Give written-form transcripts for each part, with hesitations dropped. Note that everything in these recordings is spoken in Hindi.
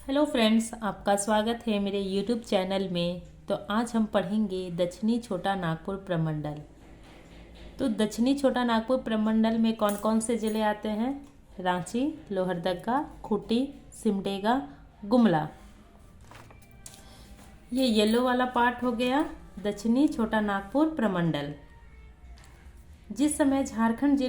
हेलो फ्रेंड्स, आपका स्वागत है मेरे यूट्यूब चैनल में। तो आज हम पढ़ेंगे दक्षिणी छोटा नागपुर प्रमंडल। तो दक्षिणी छोटा नागपुर प्रमंडल में कौन कौन से ज़िले आते हैं? रांची, लोहरदगा, खूंटी, सिमडेगा, गुमला। ये येलो वाला पार्ट हो गया दक्षिणी छोटा नागपुर प्रमंडल। जिस समय झारखंड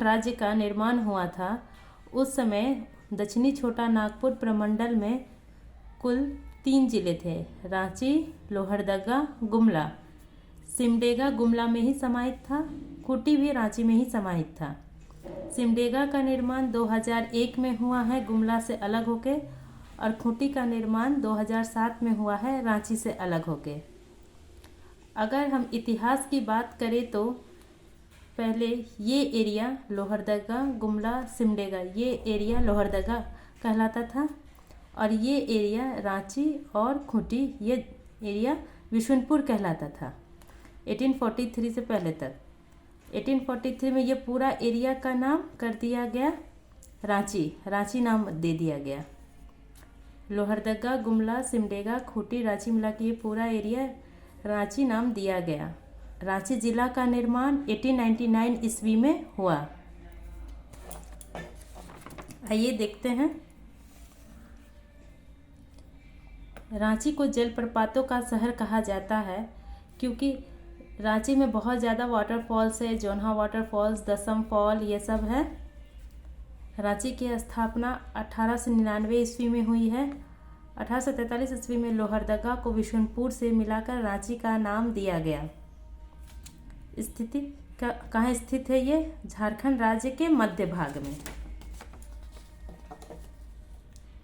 राज्य का निर्माण हुआ था, उस समय दक्षिणी छोटा नागपुर प्रमंडल में कुल 3 जिले थे: रांची, लोहरदगा, गुमला। सिमडेगा गुमला में ही समाहित था। खूंटी भी रांची में ही समाहित था। सिमडेगा का निर्माण 2001 में हुआ है गुमला से अलग होके, और खूंटी का निर्माण 2007 में हुआ है रांची से अलग होके। अगर हम इतिहास की बात करें तो पहले ये एरिया लोहरदगा, गुमला, सिमडेगा, ये एरिया लोहरदगा कहलाता था, और ये एरिया रांची और खूंटी, ये एरिया विशुनपुर कहलाता था 1843 से पहले तक। 1843 में ये पूरा एरिया का नाम कर दिया गया रांची नाम दे दिया गया। लोहरदगा, गुमला, सिमडेगा, खूंटी, रांची मिला के ये पूरा एरिया रांची नाम दिया गया। रांची जिला का निर्माण 1899 ईस्वी में हुआ। आइए देखते हैं। रांची को जलप्रपातों का शहर कहा जाता है क्योंकि रांची में बहुत ज़्यादा वाटरफॉल्स है। जोन्हा वाटरफॉल्स, दसम फॉल, ये सब है। रांची की स्थापना 1899 ईस्वी में हुई है। 1843 ईस्वी में लोहरदगा को विशुनपुर से मिलाकर रांची का नाम दिया गया। स्थिति कहाँ स्थित है? ये झारखंड राज्य के मध्य भाग में।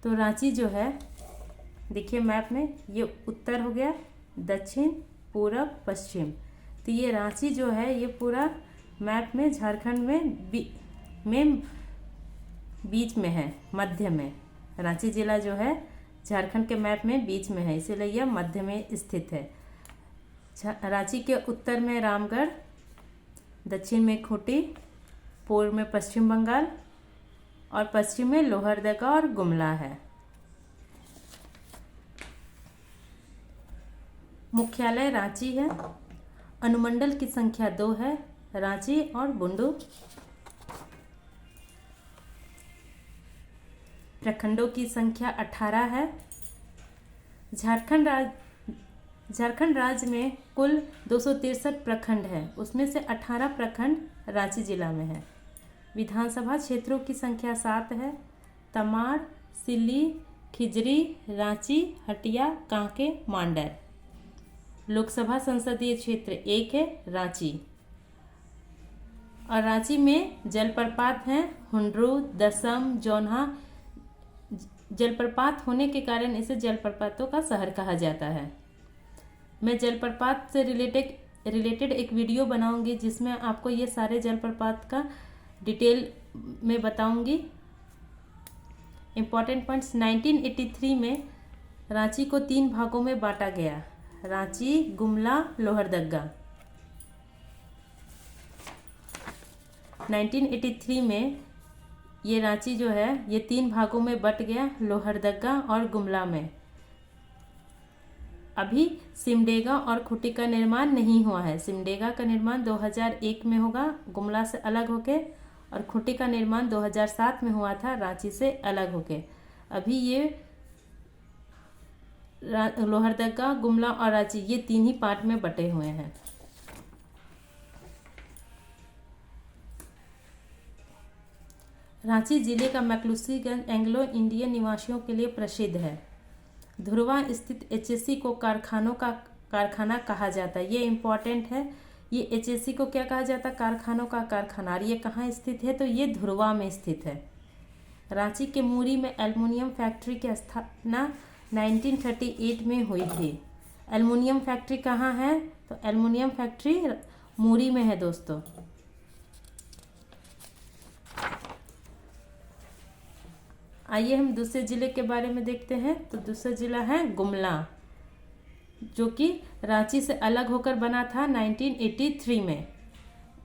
तो रांची जो है, देखिए मैप में, ये उत्तर हो गया, दक्षिण, पूरब, पश्चिम। तो ये रांची जो है ये पूरा मैप में झारखंड में बीच में है, मध्य में। रांची जिला जो है झारखंड के मैप में बीच में है, इसीलिए यह मध्य में स्थित है। रांची के उत्तर में रामगढ़, दक्षिण में खूंटी, पूर्व में पश्चिम बंगाल, और पश्चिम में लोहरदगा और गुमला है। मुख्यालय रांची है। अनुमंडल की संख्या 2 है, रांची और बुंडू। प्रखंडों की संख्या 18 है। झारखंड राज्य में कुल 263 प्रखंड हैं, उसमें से 18 प्रखंड रांची जिला में है। विधानसभा क्षेत्रों की संख्या 7 है: तमाड़, सिल्ली, खिजरी, रांची, हटिया, कांके, मांडर। लोकसभा संसदीय क्षेत्र 1 है, रांची। और रांची में जलप्रपात हैं हुंड्रू, दसम, जोन्हा। जलप्रपात होने के कारण इसे जलप्रपातों का शहर कहा जाता है। मैं जलप्रपात से रिलेटेड एक वीडियो बनाऊंगी जिसमें आपको ये सारे जलप्रपात का डिटेल में बताऊंगी। इम्पॉर्टेंट पॉइंट्स: 1983 में रांची को 3 भागों में बांटा गया: रांची, गुमला, लोहरदगा। 1983 में ये रांची जो है ये 3 भागों में बट गया, लोहरदगा और गुमला में। अभी सिमडेगा और खूंटी का निर्माण नहीं हुआ है। सिमडेगा का निर्माण 2001 में होगा गुमला से अलग होके, और खूंटी का निर्माण 2007 में हुआ था रांची से अलग होके। अभी ये लोहरदगा, गुमला और रांची ये 3 ही पार्ट में बटे हुए हैं। रांची जिले का मैक्लूसीगंज एंग्लो इंडियन निवासियों के लिए प्रसिद्ध है। धुरवा स्थित एचएससी को कारखाना कहा जाता है। ये इम्पॉर्टेंट है। ये एचएससी को क्या कहा जाता है? कारखानों का कारखाना। और ये कहाँ स्थित है? तो ये धुरवा में स्थित है। रांची के मूरी में एल्युमिनियम फैक्ट्री की स्थापना 1938 में हुई थी। एल्युमिनियम फैक्ट्री कहाँ है? तो एल्युमिनियम फैक्ट्री मूरी में है दोस्तों। आइए हम दूसरे जिले के बारे में देखते हैं। तो दूसरा जिला है गुमला, जो कि रांची से अलग होकर बना था 1983 में।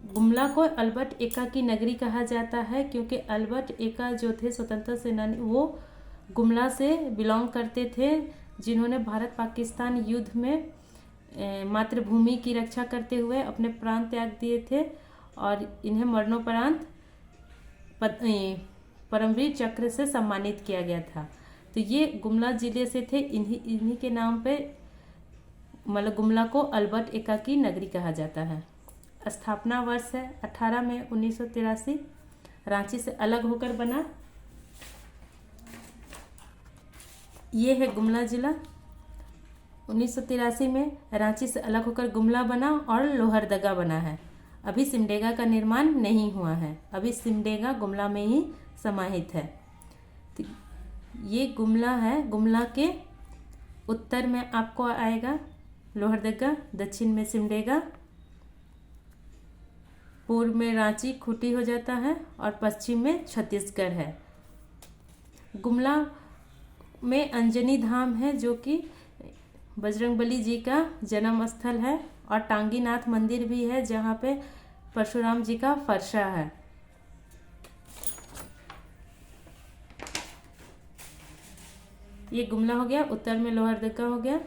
गुमला को अल्बर्ट एक्का की नगरी कहा जाता है क्योंकि अल्बर्ट एक्का जो थे स्वतंत्रता सेनानी, वो गुमला से बिलोंग करते थे, जिन्होंने भारत पाकिस्तान युद्ध में मातृभूमि की रक्षा करते हुए अपने प्राण त्याग दिए थे और इन्हें मरणोपरांत परमवीर चक्र से सम्मानित किया गया था। तो ये गुमला जिले से थे। इन्हीं के नाम पे मतलब गुमला को अल्बर्ट एक्का की नगरी कहा जाता है। स्थापना वर्ष है 18 मई 1983। रांची से अलग होकर बना। ये है गुमला जिला। 1983 में रांची से अलग होकर गुमला बना और लोहरदगा बना है। अभी सिमडेगा का निर्माण नहीं हुआ है। अभी सिमडेगा गुमला में ही समाहित है। तो ये गुमला है। गुमला के उत्तर में आपको आएगा लोहरदगा, दक्षिण में सिमडेगा, पूर्व में रांची खूंटी हो जाता है और पश्चिम में छत्तीसगढ़ है। गुमला में अंजनी धाम है, जो कि बजरंगबली जी का जन्म स्थल है, और टांगीनाथ मंदिर भी है, जहाँ पे परशुराम जी का फरसा है। ये गुमला हो गया। उत्तर में लोहरदगा हो गया,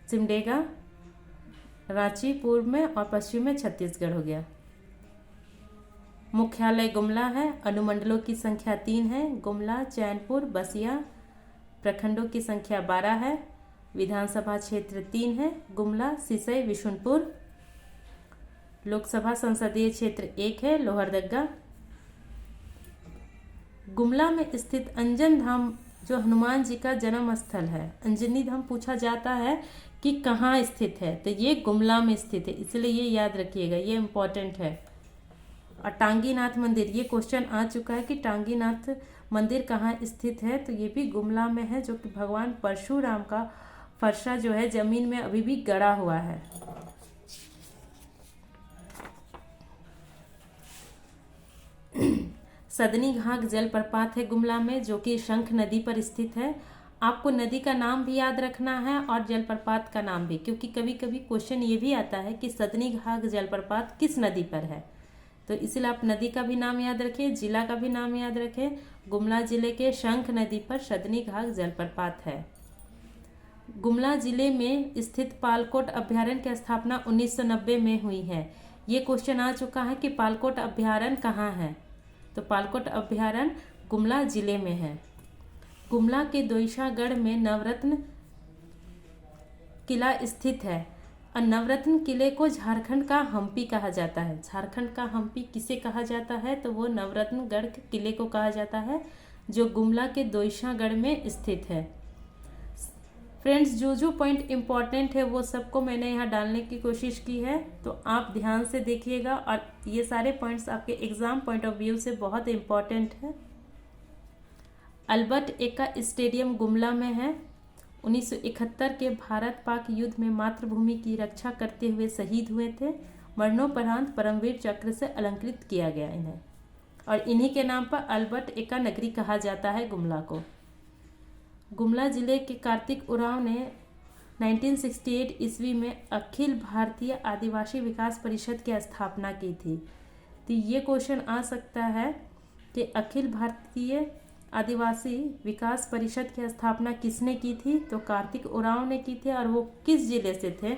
सिमडेगा, रांची पूर्व में और पश्चिम में छत्तीसगढ़ हो गया। मुख्यालय गुमला है। अनुमंडलों की संख्या 3 है। गुमला, चैनपुर, बसिया। प्रखंडों की संख्या 12 है। विधानसभा क्षेत्र 3 है। गुमला, सिसई, विशुनपुर। लोकसभा संसदीय क्षेत्र 1 है, लोहरदगा। गुमला में स्थित अंजन धाम जो हनुमान जी का जन्म स्थल है। अंजनी धाम पूछा जाता है कि कहाँ स्थित है, तो ये गुमला में स्थित है, इसलिए ये याद रखिएगा, ये इम्पोर्टेंट है। और टांगीनाथ मंदिर, ये क्वेश्चन आ चुका है कि टांगीनाथ मंदिर कहाँ स्थित है, तो ये भी गुमला में है, जो कि भगवान परशुराम का फरसा जो है जमीन में अभी भी गड़ा हुआ है। सदनी घाघ जलप्रपात है गुमला में, जो कि शंख नदी पर स्थित है। आपको नदी का नाम भी याद रखना है और जलप्रपात का नाम भी, क्योंकि कभी कभी क्वेश्चन ये भी आता है कि सदनी घाघ जलप्रपात किस नदी पर है, तो इसलिए आप नदी का भी नाम याद रखें, जिला का भी नाम याद रखें। गुमला जिले के शंख नदी पर सदनी घाघ जलप्रपात है। गुमला जिले में स्थित पालकोट अभ्यारण्य की स्थापना 1990 में हुई है। ये क्वेश्चन आ चुका है कि पालकोट अभ्यारण्य कहाँ है, तो पालकोट अभ्यारण्य गुमला जिले में है। गुमला के दोईसागढ़ में नवरत्न किला स्थित है, और नवरत्न किले को झारखंड का हम्पी कहा जाता है। झारखंड का हम्पी किसे कहा जाता है, तो वो नवरत्नगढ़ के किले को कहा जाता है, जो गुमला के दोईसागढ़ में स्थित है। फ्रेंड्स, जो जो पॉइंट इम्पॉर्टेंट है वो सबको मैंने यहाँ डालने की कोशिश की है, तो आप ध्यान से देखिएगा, और ये सारे पॉइंट्स आपके एग्जाम पॉइंट ऑफ व्यू से बहुत इम्पॉर्टेंट है। अल्बर्ट एक्का स्टेडियम गुमला में है। 1971 के भारत पाक युद्ध में मातृभूमि की रक्षा करते हुए शहीद हुए थे। मरणोपरांत परमवीर चक्र से अलंकृत किया गया इन्हें, और इन्हीं के नाम पर अल्बर्ट एक्का नगरी कहा जाता है गुमला को। गुमला जिले के कार्तिक उरांव ने 1968 ईस्वी में अखिल भारतीय आदिवासी विकास परिषद की स्थापना की थी। तो ये क्वेश्चन आ सकता है कि अखिल भारतीय आदिवासी विकास परिषद की स्थापना किसने की थी, तो कार्तिक उरांव ने की थी, और वो किस जिले से थे,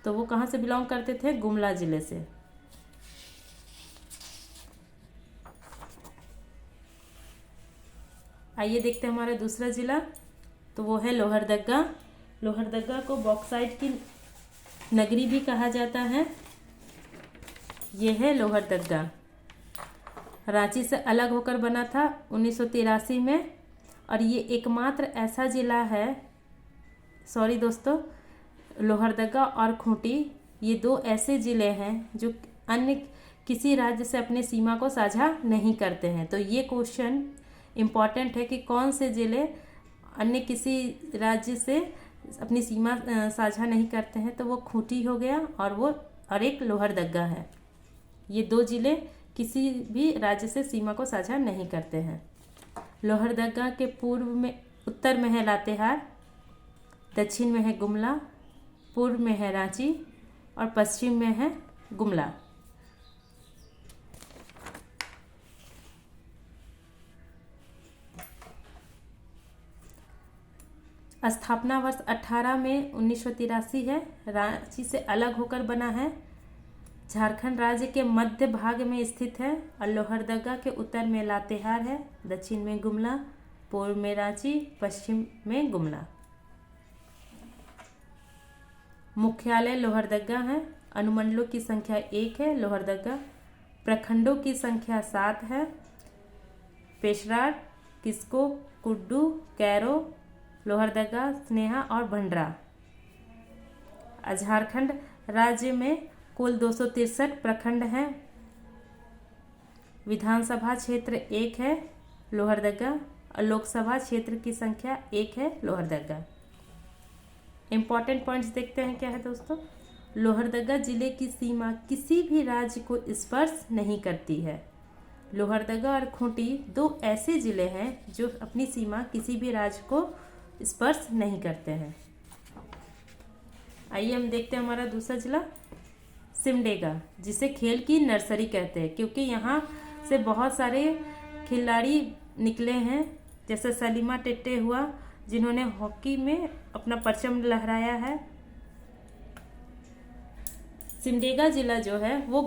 तो वो कहाँ से बिलोंग करते थे, गुमला जिले से। आइए देखते हैं हमारा दूसरा जिला, तो वो है लोहरदगा। लोहरदगा को बॉक्साइट की नगरी भी कहा जाता है। ये है लोहरदगा। रांची से अलग होकर बना था 1983 में, और ये एकमात्र ऐसा जिला है, सॉरी दोस्तों, लोहरदगा और खूंटी ये 2 ऐसे जिले हैं जो अन्य किसी राज्य से अपने सीमा को साझा नहीं करते हैं। तो ये क्वेश्चन इम्पॉर्टेंट है कि कौन से जिले अन्य किसी राज्य से अपनी सीमा साझा नहीं करते हैं, तो वो खूंटी हो गया और एक लोहरदगा है। ये 2 जिले किसी भी राज्य से सीमा को साझा नहीं करते हैं। लोहरदगा के पूर्व में उत्तर में है लातेहार, दक्षिण में है गुमला, पूर्व में है रांची और पश्चिम में है गुमला। स्थापना वर्ष 18 में 1983 है। रांची से अलग होकर बना है। झारखंड राज्य के मध्य भाग में स्थित है और लोहरदगा के उत्तर में लातेहार है, दक्षिण में गुमला, पूर्व में रांची, पश्चिम में गुमला। मुख्यालय लोहरदगा है। अनुमंडलों की संख्या 1 है लोहरदगा। प्रखंडों की संख्या 7 है। पेशरार, किस्को, कुड्डू, कैरो, लोहरदगा, स्नेहा और भंडरा। झारखंड राज्य में कुल 263 प्रखंड हैं। विधानसभा क्षेत्र 1 है लोहरदगा और लोकसभा क्षेत्र की संख्या 1 है लोहरदगा। इंपॉर्टेंट पॉइंट्स देखते हैं क्या है दोस्तों। लोहरदगा जिले की सीमा किसी भी राज्य को स्पर्श नहीं करती है। लोहरदगा और खूंटी 2 ऐसे जिले हैं जो अपनी सीमा किसी भी राज्य को स्पर्श नहीं करते हैं। आइए हम देखते हैं हमारा दूसरा जिला सिमडेगा, जिसे खेल की नर्सरी कहते हैं क्योंकि यहाँ से बहुत सारे खिलाड़ी निकले हैं, जैसे सलीमा टेट्टे हुआ जिन्होंने हॉकी में अपना परचम लहराया है। सिमडेगा जिला जो है वो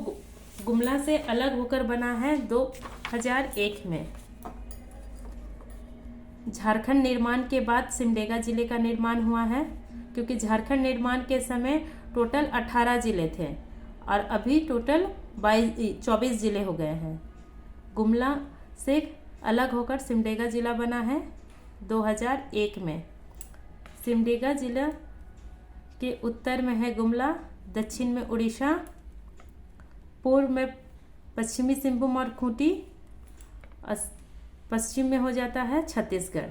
गुमला से अलग होकर बना है 2001 में। झारखंड निर्माण के बाद सिमडेगा जिले का निर्माण हुआ है क्योंकि झारखंड निर्माण के समय टोटल 18 जिले थे और अभी टोटल 24 जिले हो गए हैं। गुमला से अलग होकर सिमडेगा जिला बना है 2001 में। सिमडेगा जिला के उत्तर में है गुमला, दक्षिण में उड़ीसा, पूर्व में पश्चिमी सिंहभूम और खूंटी, पश्चिम में हो जाता है छत्तीसगढ़।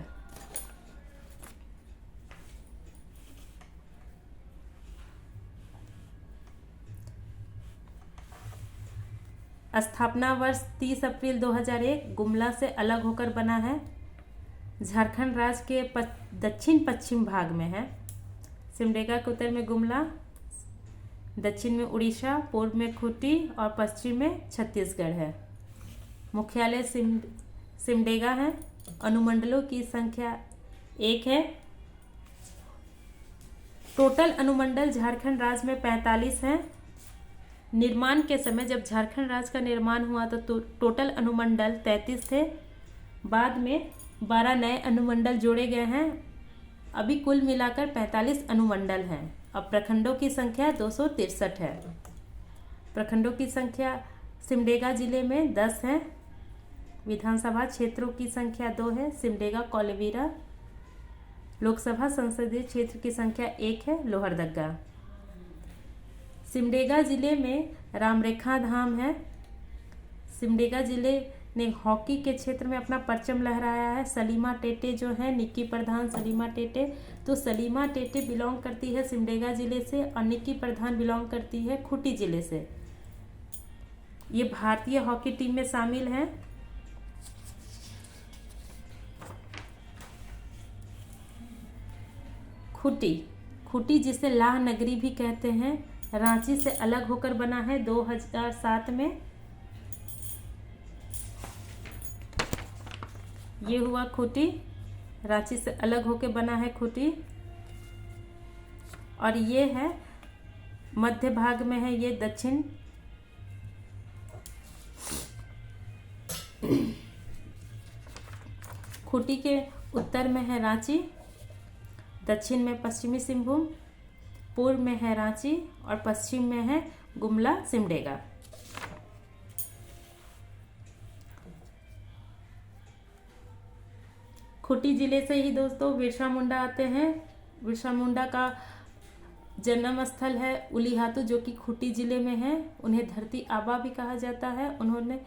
स्थापना वर्ष 30 अप्रैल 2001 गुमला से अलग होकर बना है। झारखंड राज्य के दक्षिण पश्चिम भाग में है। सिमडेगा के उत्तर में गुमला, दक्षिण में उड़ीसा, पूर्व में खूंटी और पश्चिम में छत्तीसगढ़ है। मुख्यालय सिमडेगा है। अनुमंडलों की संख्या 1 है। टोटल अनुमंडल झारखंड राज्य में 45 हैं। निर्माण के समय जब झारखंड राज्य का निर्माण हुआ तो टोटल अनुमंडल 33 थे। बाद में 12 नए अनुमंडल जोड़े गए हैं। अभी कुल मिलाकर 45 अनुमंडल हैं। अब प्रखंडों की संख्या 263 है। प्रखंडों की संख्या सिमडेगा जिले में 10 है। विधानसभा क्षेत्रों की संख्या 2 है। सिमडेगा, कोलेबिरा। लोकसभा संसदीय क्षेत्र की संख्या 1 है लोहरदगा। सिमडेगा जिले में रामरेखा धाम है। सिमडेगा जिले ने हॉकी के क्षेत्र में अपना परचम लहराया है। सलीमा टेटे जो है, निक्की प्रधान सलीमा टेटे, तो सलीमा टेटे बिलोंग करती है सिमडेगा जिले से और निक्की प्रधान बिलोंग करती है खूंटी जिले से। ये भारतीय हॉकी टीम में शामिल हैं। खूंटी जिसे लाह नगरी भी कहते हैं, रांची से अलग होकर बना है 2007 में। ये हुआ खूंटी, रांची से अलग होकर बना है खूंटी। और ये है मध्य भाग में है, ये दक्षिण। खूंटी के उत्तर में है रांची, दक्षिण में पश्चिमी सिंहभूम, पूर्व में है रांची और पश्चिम में है गुमला सिमडेगा। खूंटी जिले से ही दोस्तों बिरसा मुंडा आते हैं। बिरसा मुंडा का जन्म स्थल है उलीहातू, जो कि खूंटी जिले में है। उन्हें धरती आबा भी कहा जाता है। उन्होंने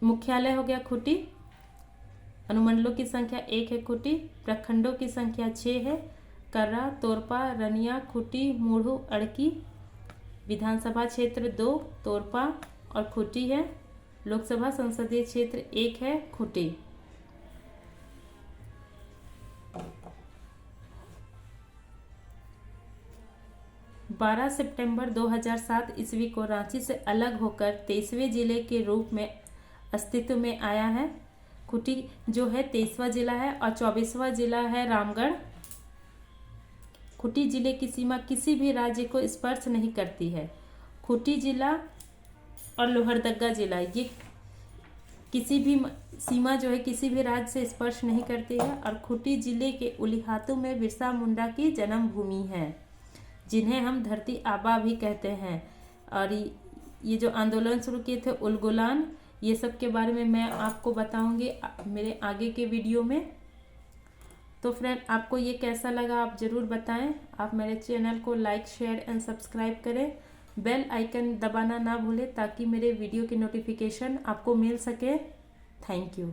मुख्यालय हो गया खूंटी। अनुमंडलों की संख्या 1 है खूंटी। प्रखंडों की संख्या 6 है। कर्रा, तोरपा, रनिया, खूंटी, मूढ़ू, अड़की। विधानसभा क्षेत्र 2 तोरपा और खूंटी है। लोकसभा संसदीय क्षेत्र 1 है खूंटी। बारह सितंबर 2007 ईस्वी को रांची से अलग होकर 23वें जिले के रूप में अस्तित्व में आया है। खूंटी जो है 23वां जिला है और 24वां जिला है रामगढ़। खूंटी जिले की सीमा किसी भी राज्य को स्पर्श नहीं करती है। खूंटी जिला और लोहरदगा जिला ये किसी भी सीमा जो है किसी भी राज्य से स्पर्श नहीं करती है। और खूंटी जिले के उलिहातू में बिरसा मुंडा की जन्मभूमि है, जिन्हें हम धरती आबा भी कहते हैं। और ये जो आंदोलन शुरू किए थे उलगुलान, ये सब के बारे में मैं आपको बताऊंगी मेरे आगे के वीडियो में। तो फ्रेंड, आपको ये कैसा लगा आप ज़रूर बताएं। आप मेरे चैनल को लाइक शेयर एंड सब्सक्राइब करें। बेल आइकन दबाना ना भूलें ताकि मेरे वीडियो की नोटिफिकेशन आपको मिल सके। Thank you.